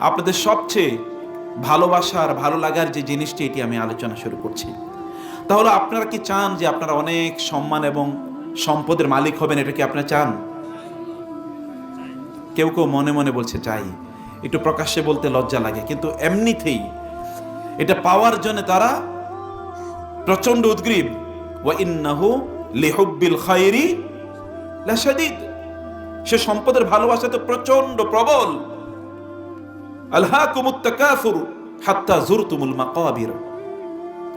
আপনাদের সবচেয়ে ভালোবাসার ভালো লাগার যে জিনিসটি, এটি আমি আলোচনা শুরু করছি। তাহলে আপনারা কি চান যে আপনারা অনেক সম্মান এবং সম্পদের মালিক হবেন? এটা কি আপনারা চান? কেউ কেউ মনে মনে বলছে চাই, একটু প্রকাশ্যে বলতে লজ্জা লাগে, কিন্তু এমনিতেই এটা পাওয়ার জন্য তারা প্রচন্ড উদ্গ্রীব। ওয়া ইন্নাহু লিহুব্বিল খায়রি লাশাদীদ। সে সম্পদের ভালোবাসা তো প্রচন্ড প্রবল। আলহাকুমুত তাকাসুর হাত্তা যুরতুমুল মাকাবির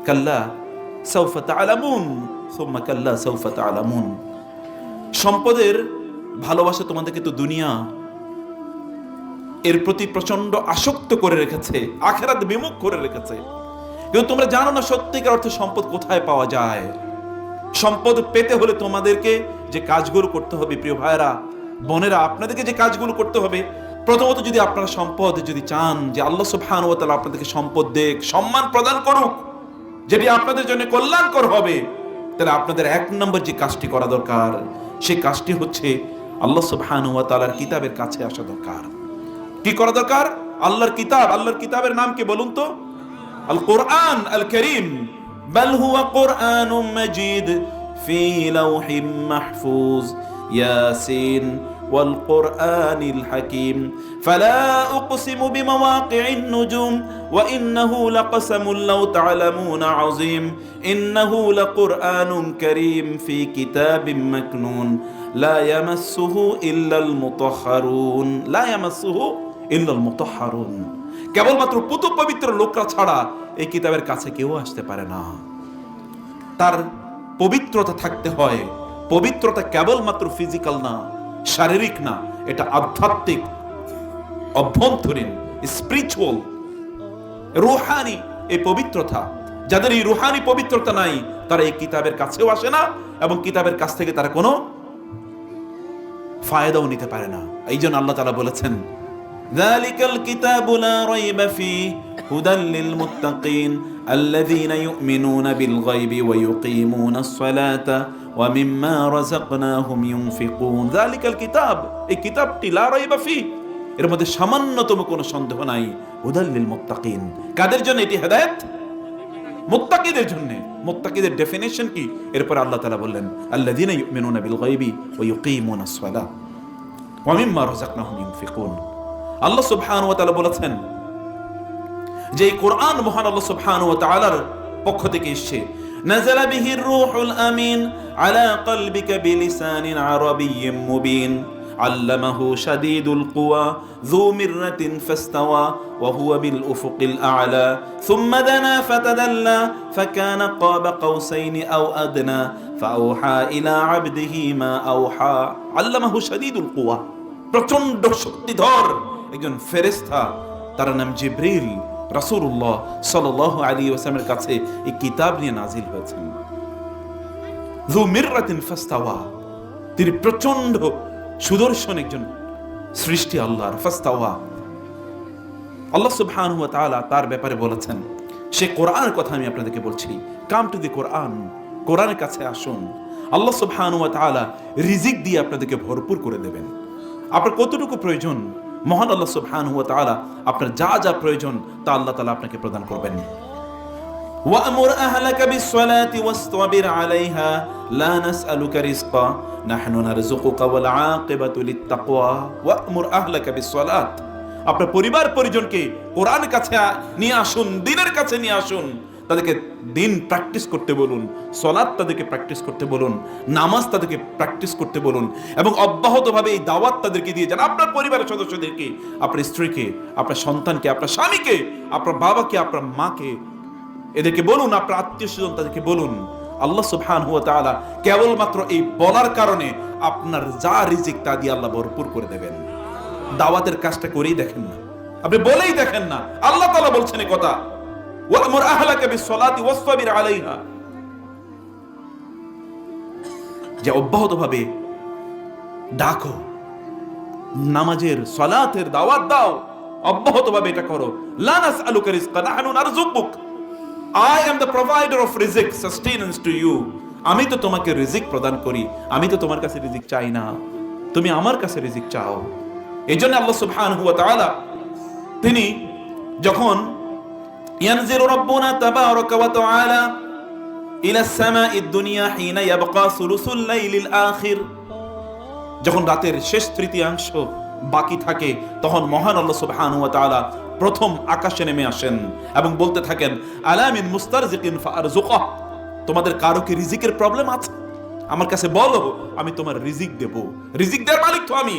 কাল্লা সাউফা তা'লামুন সুম্মা কাল্লা সাউফা তা'লামুন। সম্পদের ভালোবাসা তোমাদেরকে তো দুনিয়া এর প্রতি প্রচন্ড আসক্ত করে রেখেছে, আখিরাত বিমুখ করে রেখেছে। কিন্তু তোমরা জানো না সত্যিকার অর্থে সম্পদ কোথায় পাওয়া যায়। সম্পদ পেতে হলে তোমাদেরকে যে কাজগুলো করতে হবে, প্রিয় ভাইরা বোনেরা, আপনাদেরকে যে কাজগুলো করতে হবে, প্রথমত যদি আপনারা সম্পদ যদি চান যে আল্লাহ সুবহানাহু ওয়া তাআলা আপনাদেরকে সম্পদ দেখ, সম্মান প্রদান করুক, যেটি আপনাদের জন্য কল্যাণকর হবে, তাহলে আপনাদের এক নম্বর যে কাজটি করা দরকার, সেই কাজটি হচ্ছে আল্লাহ সুবহানাহু ওয়া তাআলার কিতাবের কাছে আসা দরকার। কি করা দরকার? আল্লাহর কিতাব। আল্লাহর কিতাবের নাম কি বলুন তো? আল কোরআন আল কারীম। বাল হুয়া কুরআনুম মাজিদ ফি লাওহিম মাহফুজ ইয়াসিন ওয়াল কুরআনিল হাকীম ফালা উকসিমু বিমাওয়াকি'ন নুজুম ওয়া ইন্নাহু লাকসামুন লাউ তা'লামুনা আযীম ইন্নাহু লাকুরআনুন কারীম ফি কিতাবিম মাকনুন লা ইয়ামাসসুহু ইল্লাল মুতাহহারুন লা ইয়ামাসসুহু ইল্লাল মুতাহহারুন। কেবলমাত্র পুত পবিত্র লোকরা ছাড়া এই কিতাবের কাছে কেউ আসতে পারে না। তার পবিত্রতা থাকতে হয়। পবিত্রতা কেবলমাত্র ফিজিক্যাল না, শারীরিক না, এটা আধ্যাত্মিক, অভ্যন্তরীণ, স্পিরিচুয়াল, রূহানি এই পবিত্রতা। যাদের এই রূহানি পবিত্রতা নাই, তারা এই কিতাবের কাছেও আসে না এবং কিতাবের কাছ থেকে তারা কোনো ফায়দাও নিতে পারে না। এই জন্য আল্লাহ তাআলা বলেছেন, যালিকাল কিতাবু লা রাইবা ফীহি হুদাল লিল মুত্তাকিন আল্লাযীনা ইউমিনুনা বিল গায়বি ওয়া ইউকিমুনাস সালাতা ওয়া মিম্মা রাযাকনাহুম ইউনফিকুন। যালিকাল কিতাব, এই কিতাবটি লা রাইবা ফীহি, এর মধ্যে সামান্যতম কোনো সন্দেহ নাই। হুদাল লিল মুত্তাকিন, কাদের জন্য এটি? হেদায়েত, মুত্তাকিদের জন্য। মুত্তাকিদের ডেফিনিশন কি? এরপর আল্লাহ তাআলা বললেন, আল্লাযীনা ইউমিনুনা বিল গায়বি ওয়া ইউকিমুনাস সালাতা ওয়া মিম্মা রাযাকনাহুম ইউনফিকুন। আল্লাহ সুবহানাহু ওয়া তাআলা বলেছেন যে এই কোরআন মহান আল্লাহ সুবহানাহু ওয়া তাআলার পক্ষ থেকে এসেছে। নাযালা বিহির রূহুল আমিন আলা কলবিকা বিলিসানিন আরাবিয়্যিম মুবিন আল্লামাহু শাদীদুল কুওয়া যু মিররাতিন ফাস্তাওয়া ওয়া হুয়া বিল উফুকিল আ'লা সুম্মা দানা ফাতাদাল্লা ফাকানা ক্বাবা কাওসাইনি আও আদনা ফাআওহা ইলা আবদিহি মা আওহা। আল্লামাহু শাদীদুল কুওয়া, প্রচন্ড শক্তিধর একজন ফেরেশতা, তার নাম জিবরিল, রাসূলুল্লাহ সাল্লাল্লাহু আলাইহি ওয়াসাল্লামের কাছে এই কিতাব নিয়ে নাজিল হয়েছেন। যু মিররাতিন ফাস্তাওয়া, তিনি প্রচন্ড সুদর্শন একজন সৃষ্টি আল্লাহর। ফাস্তাওয়া, আল্লাহ সুবহানাহু ওয়া তাআলা তার ব্যাপারে বলেছেন, সে কোরআনের কথা আমি আপনাদেরকে বলছি। কাম টু দি কোরআন, কোরআনের কাছে আসুন। আল্লাহ সুবহানাহু ওয়া তাআলা রিজিক দিয়ে আপনাদেরকে ভরপুর করে দেবেন। আপনার কতটুকু প্রয়োজন, মহান আল্লাহ সুবহানাহু ওয়া তাআলা আপনার যা যা প্রয়োজন তা আল্লাহ তাআলা আপনাকে প্রদান করবেন। ওয়া'মুর আহলাকা বিস-সালাতি ওয়াসতাবির আলাইহা লা নাসআলুকা রিজকা নাহনু নারযুকুকা ওয়াল আকিবাতু লিত-তাকওয়া। ওয়া'মুর আহলাকা বিস-সালাত, আপনার পরিবার পরিজনকে কোরআনের কাছে নিয়ে আসুন, দ্বীনের কাছে নিয়ে আসুন। তাদেরকে দিন প্র্যাকটিস করতে বলুন, সালাত তাদেরকে প্র্যাকটিস করতে বলুন, নামাজ তাদেরকে প্র্যাকটিস করতে বলুন এবং অব্যাহতভাবে এই দাওয়াত তাদেরকে দিয়ে যান। আপনার পরিবারের সদস্যদেরকে, আপনার স্ত্রীকে, আপনার সন্তানকে, আপনার স্বামীকে, আপনার বাবাকে, আপনার মাকে, এদেরকে বলুন, আপনার আত্মীয়স্বজন তাদেরকে বলুন। আল্লাহ সুবহানাহু ওয়া তাআলা কেবলমাত্র এই বলার কারণে আপনার যা রিজিক তা দিয়ে আল্লাহ ভরপুর করে দেবেন। দাওয়াতের কাজটা করেই দেখেন না, আপনি বলেই দেখেন না। আল্লাহ তাআলা বলছেন এই কথা, ওয়া'মুর আহলাকা বিস-সালাতি ওয়াসতাবির আলাইহা, যে অব্যাহতভাবে ডাকো, নামাজের সালাতের দাওয়াত দাও, অব্যাহতভাবে এটা করো। লা নাসআলুকা রিজকা নাহনু নারযুকুক, I am the provider of rizq, sustenance to you. আমি তো তোমাকে রিজিক প্রদান করি, আমি তো তোমার কাছে রিজিক চাই না, তুমি আমার কাছে রিজিক চাও। এই জন্য আল্লাহ সুবহানাহু ওয়া তাআলা তিনি যখন ইয়ানজিরু রাব্বুনা তাবারাকা ওয়া তাআলা ইলা সামাঈদ দুনিয়া হিনা ইয়াবকা সুলুসুল লাইলিল আখির, যখন রাতের শেষ তৃতীয়াংশ বাকি থাকে তখন মহান আল্লাহ সুবহানাহু ওয়া তাআলা প্রথম আকাশে নেমে আসেন এবং বলতে থাকেন আলা মিন মুস্তারজিকিন ফারজুকাহ, তোমাদের কারো কি রিজিকের প্রবলেম আছে? আমার কাছে বলো, আমি তোমার রিজিক দেব। রিজিক দেওয়ার মালিক তো আমি।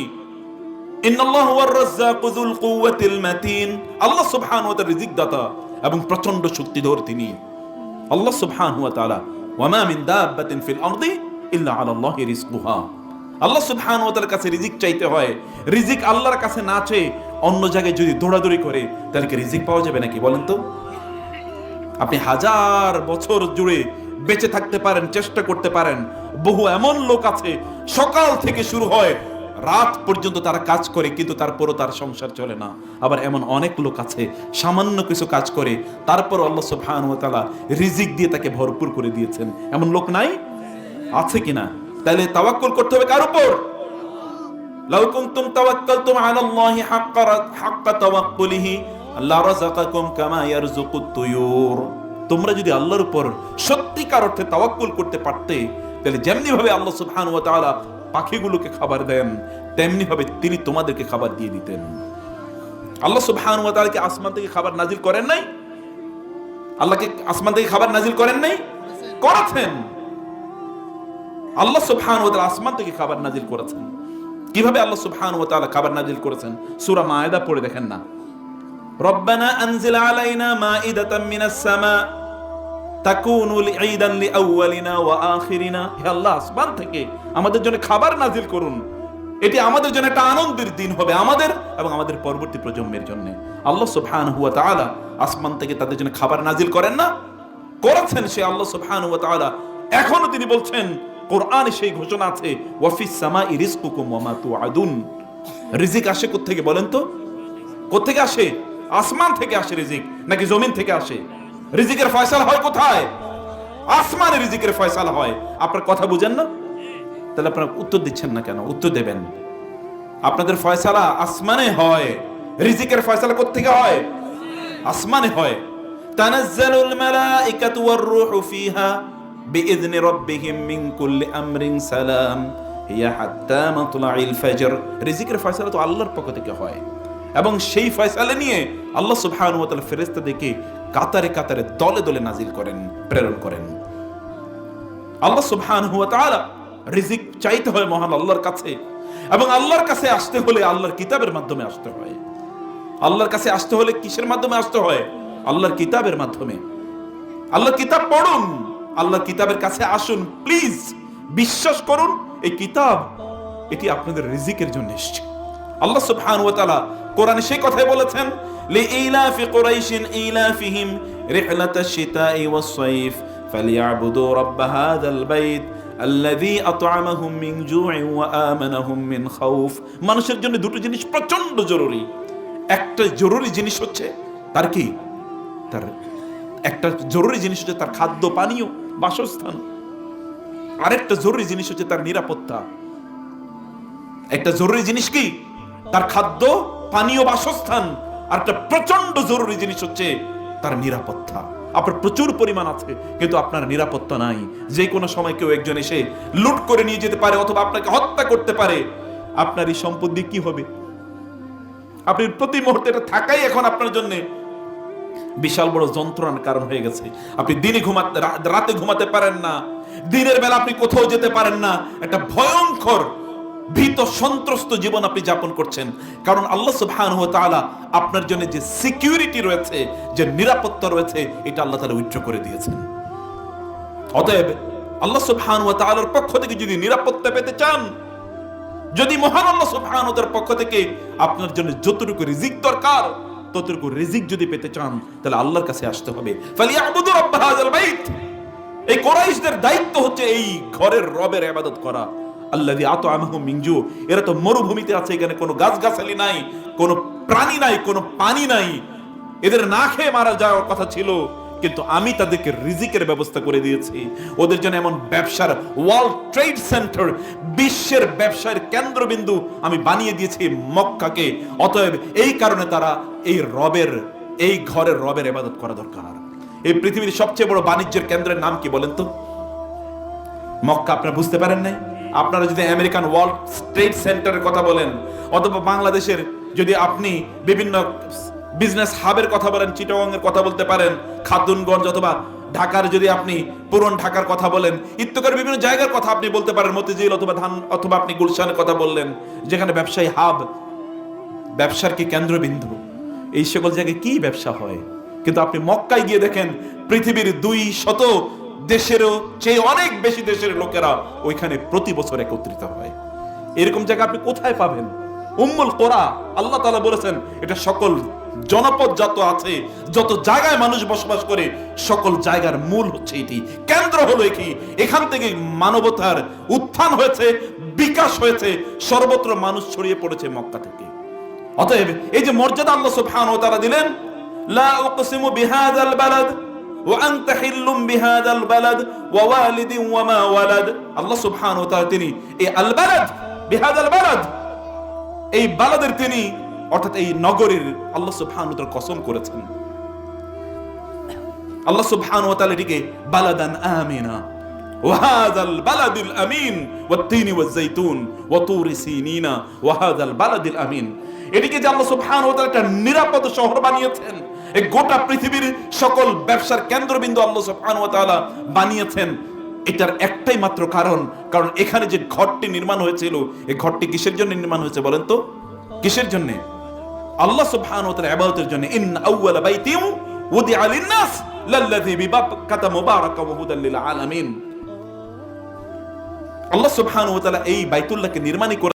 ইন্নাল্লাহু হুয়ার রাজ্জাকু যুল কুওয়াতিল মাতিন, আল্লাহ সুবহানাহু ওয়া তাআলা রিজিক দাতা এবং প্রচন্ড শক্তিধর তিনি। আল্লাহ সুবহানাহু ওয়া তাআলা ওয়া মা মিন দাব্বাতিন ফিল আরদি ইল্লা আলাল্লাহি রিজকুহা, আল্লাহ সুবহানাহু ওয়া তাআলার কাছে রিজিক চাইতে হয়। রিজিক আল্লাহর কাছে না চেয়ে অন্য জায়গায় যদি দৌড়াদৌড়ি করে তাহলে কি রিজিক পাওয়া যাবে নাকি বলেন তো? আপনি হাজার বছর জুড়ে বেঁচে থাকতে পারেন, চেষ্টা করতে পারেন। বহু এমন লোক আছে সকাল থেকে শুরু হয় রাত পর্যন্ত তারা কাজ করে কিন্তু তারপরও তার সংসার চলে না। আবার এমন অনেক লোক আছে সামান্য কিছু কাজ করে তারপর আল্লাহ সুবহানাহু ওয়া তাআলা রিজিক দিয়ে তাকে ভরপুর করে দিয়েছেন। এমন লোক নাই? আছে কিনা? তাহলে তাওয়াক্কুল করতে হবে কার উপর? লাউ কুনতুম তাওয়াক্কালতুম আলাল্লাহি হাক্কা তাওয়াক্কুলিহি লারাযাকাকুম কামা ইয়ারযুকুত তুয়ুর, তোমরা যদি আল্লাহর উপর সত্যিকার অর্থে তাওয়াক্কুল করতে পারতে তাহলে যেমনি ভাবে আল্লাহ সুবহানাহু ওয়া তাআলা পাখিগুলোকে খাবার দেন তেমনি ভাবে তিনি তোমাদেরকে খাবার দিয়ে দিতেন। আল্লাহ সুবহানাহু ওয়া তাআলা কি আসমান থেকে খাবার নাজিল করেন নাই? আল্লাহকে আসমান থেকে খাবার নাজিল করেন নাই? করেছেন। আল্লাহ সুবহানাহু ওয়া তাআলা আসমান থেকে খাবার নাজিল করেছেন। কিভাবে আল্লাহ সুবহানাহু ওয়া তাআলা খাবার নাজিল করেছেন? সূরা মায়েদা পড়ে দেখেন না, রব্বানা আনজিল আলাইনা মাইদাতাম মিনাস সামা তাকুনু ঈদান লিআউয়ালিনা ওয়া আখিরিনা, হে আল্লাহ আসমান থেকে আমাদের জন্য খাবার নাজিল করুন, এটি আমাদের জন্য একটা আনন্দের দিন হবে, আমাদের এবং আমাদের পরবর্তী প্রজন্মের জন্য। আল্লাহ সুবহানাহু ওয়া তাআলা আসমান থেকে তাদের জন্য খাবার নাজিল করেন না? করেছেন সে আল্লাহ সুবহানাহু ওয়া তাআলা। এখনো তিনি বলছেন, কোরআনে সেই ঘোষণা আছে ওয়াফিস সামাই রিজকুকুম ওয়া মা তুআদুন, রিজিক আসে কোথা থেকে বলেন তো? কোথা থেকে আসে? আসমান থেকে আসে রিজিক নাকি জমিন থেকে আসে? রিজিকের ফয়সালা হয় কোথায়? আসমানে রিজিকের ফয়সালা হয়। আপনার কথা বুঝেন না? তাহলে আপনারা উত্তর দিচ্ছেন না কেন? উত্তর দেবেন। আপনাদের ফয়সালা আসমানে হয়, রিজিকের ফয়সালা কোথা থেকে হয়? আসমানে হয়। তানাজ্জালুল মালাইকাতু ওয়ার রূহু ফিহা বিইذن রাব্বিহিম মিন কুল্লি আমরিন সালাম হিয়া হাত্তা মাতলাইল ফজর, রিজিকের ফয়সালা তো আল্লাহর পক্ষ থেকে হয় এবং সেই ফয়সালা নিয়ে আল্লাহ সুবহানাহু ওয়া তাআলা ফেরেশতাদেরকে কাতারে কাতারে দলে দলে নাজিল করেন, প্রেরণ করেন। আল্লাহ সুবহানাহু ওয়া তাআলা রিজিক চাইতে হয় মহান আল্লাহর কাছে এবং আল্লাহর কাছে আসতে হলে আল্লাহর কিতাবের মাধ্যমে আসতে হয়। আল্লাহর কাছে আসতে হলে কিসের মাধ্যমে আসতে হয়? আল্লাহর কিতাবের মাধ্যমে। আল্লাহর কিতাব পড়ুন, আল্লাহর কিতাবের কাছে আসুন, প্লিজ বিশ্বাস করুন এই কিতাব এটি আপনাদের রিজিকের জন্য এসেছে। আল্লাহ সুবহানাহু ওয়া তাআলা কোরআনে সেই কথাই বলেছেন, লিইলাফি কুরাইশিন ইলাফিহিম রিহলাতাশ শিতাই ওয়াস সাইফ ফালিয়াবুদু রাব্ব হাযাল বাইত আল্লাযী আত'আমাহুম মিন জু'ইন ওয়া আমানাহুম মিন খাউফ। মানুষের জন্য দুটো জিনিস প্রচন্ড জরুরি। একটা জরুরি জিনিস হচ্ছে তার কি? তার একটা জরুরি জিনিস হচ্ছে তার খাদ্য পানীয় বাসস্থান, আরেকটা জরুরি জিনিস হচ্ছে তার নিরাপত্তা। একটা জরুরি জিনিস কি? তার খাদ্য পানীয় বাসস্থান, আর একটা প্রচন্ড জরুরি জিনিস হচ্ছে তার নিরাপত্তা। আপনার প্রচুর পরিমাণ আছে কিন্তু আপনার নিরাপত্তা নাই। যে কোনো সময় কেউ একজন এসে লুট করে নিয়ে যেতে পারে অথবা আপনাকে হত্যা করতে পারে। আপনার এই সম্পদ দিয়ে কি হবে? আপনি প্রতি মুহূর্তে এটা থাকাই এখন আপনার জন্য বিশাল বড় যন্ত্রণার কারণ হয়ে গেছে। আপনি দিনে ঘুমাতে, রাতে ঘুমাতে পারেন না, দিনের বেলা আপনি কোথাও যেতে পারেন না। একটা ভয়ঙ্কর ভীত সন্ত্রস্ত জীবন আপনি যাপন করছেন, কারণ আল্লাহ সুবহানাহু ওয়া তাআলা আপনার জন্য যে সিকিউরিটি রয়েছে, যে নিরাপত্তা রয়েছে, এটা আল্লাহ তাআলা উইথড্র করে দিয়েছেন। অতএব আল্লাহ সুবহানাহু ওয়া তাআলার পক্ষ থেকে যদি নিরাপত্তা পেতে চান, যদি মহান আল্লাহ সুবহানাহু ওয়া তাআলার পক্ষ থেকে আপনার জন্য যতটুকু রিজিক দরকার ততটুকু রিজিক যদি পেতে চান তাহলে আল্লাহর কাছে আসতে হবে। ফালিয়াবুদু রাব্ব হাযাল বাইত, এই কুরাইশদের দায়িত্ব হচ্ছে এই ঘরের রবের ইবাদত করা। আল্লাযী আত'আমাহুম মিন জু', এরা তো মরুভূমিতে আছে, এখানে কোনো গাছগাছালি নাই, কোনো প্রাণী নাই, কোনো পানি নাই, এদের না খেয়ে মারা যাওয়ার কথা ছিল, কিন্তু আমি তাদেরকে রিজিকের ব্যবস্থা করে দিয়েছি। ওদের জন্য এমন ব্যবসার ওয়ার্ল্ড ট্রেড সেন্টার, বিশ্বের ব্যবসার কেন্দ্রবিন্দু আমি বানিয়ে দিয়েছি মক্কাকে। অতএব এই কারণে তারা এই ঘরের রবের ইবাদত করা দরকার। এই পৃথিবীর সবচেয়ে বড় বাণিজ্যের কেন্দ্রের নাম কি বলেন তো? মক্কা। আপনারা বুঝতে পারেন নাই? আপনারা যদি আমেরিকান ওয়ার্ল্ড ট্রেড সেন্টারের কথা বলেন, অথবা বাংলাদেশের যদি আপনি বিভিন্ন বিজনেস হাবের কথা বলেন, চিটাগংয়ের কথা বলতে পারেন, খাতুনগঞ্জ, অথবা ঢাকার যদি আপনি পুরন ঢাকার কথা বলেন, ইত্যাদি বিভিন্ন জায়গার কথা আপনি বলতে পারেন, মতিঝিল অথবা আপনি গুলশানের কথা বললেন, যেখানে ব্যবসায়ী হাব, ব্যবসার কি কেন্দ্রবিন্দু, এই সকল জায়গায় কি ব্যবসা হয়। কিন্তু আপনি মক্কায় গিয়ে দেখেন পৃথিবীর 200 দেশেরও চেয়ে অনেক বেশি দেশের লোকেরা ওইখানে প্রতি বছর একত্রিত হয়। এরকম জায়গা আপনি কোথায় পাবেন? উম্মুল কোরা, আল্লাহ তাআলা বলেছেন এটা সকল জনপদ যত আছে, যত জায়গায় মানুষ বসবাস করে, সকল জায়গার মূল হচ্ছে এটি, কেন্দ্র হলো কি। এখান থেকে মানবতার উত্থান হয়েছে, বিকাশ হয়েছে, সর্বত্র মানুষ ছড়িয়ে পড়েছে মক্কা থেকে। অতএব এই যে মর্যাদা আল্লাহ সুবহানাহু ওয়া তাআলা দিলেন, লা উকসিমু বিহাযাল বালাদ ওয়া আনতা হিল্লুম বিহাযাল বালাদ ওয়া ওয়ালিদিন ওয়া মা ওয়ালাদ। আল্লাহ সুবহানাহু ওয়া তাআলা তিনি এই আল বালাদ, বিহাযাল বালাদ, এই বালাদের তিনি অর্থাৎ এই নগরীর আল্লাহ সুবহানাহু ওয়া তাআলা কসম করেছেন। আল্লাহ সুবহানাহু ওয়া তাআলা এটিকে বালাদান আমিনা ওয়া হাযাল বালাদিল আমিন ওয়াত তিনি ওয়াজ যাইতুন ওয়া তুরি সিনিনা ওয়া হাযাল বালাদিল আমিন। এটিকে যে আল্লাহ সুবহানাহু ওয়া তাআলা একটা নিরাপদ শহর বানিয়েছেন, এই গোটা পৃথিবীর সকল ব্যবসার কেন্দ্রবিন্দু আল্লাহ সুবহানাহু ওয়া তাআলা বানিয়েছেন, এটার একটাই মাত্র কারণ এখানে যে ঘরটি নির্মাণ হয়েছিল, এই ঘরটি কিসের জন্য নির্মাণ হয়েছে বলেন তো? কিসের জন্য? আল্লাহ সুবহানাহু ওয়া তাআলা ইবাদতের জন্য। ইন্না আউওয়ালা বাইতিন উদিআ লিন-নাস লাল্লাযী বিবাক্কাতা মুবারাকান ওয়া হুদাল লিল আলামিন। আল্লাহ সুবহানাহু ওয়া তাআলা এই বাইতুল্লাহকে নির্মাণই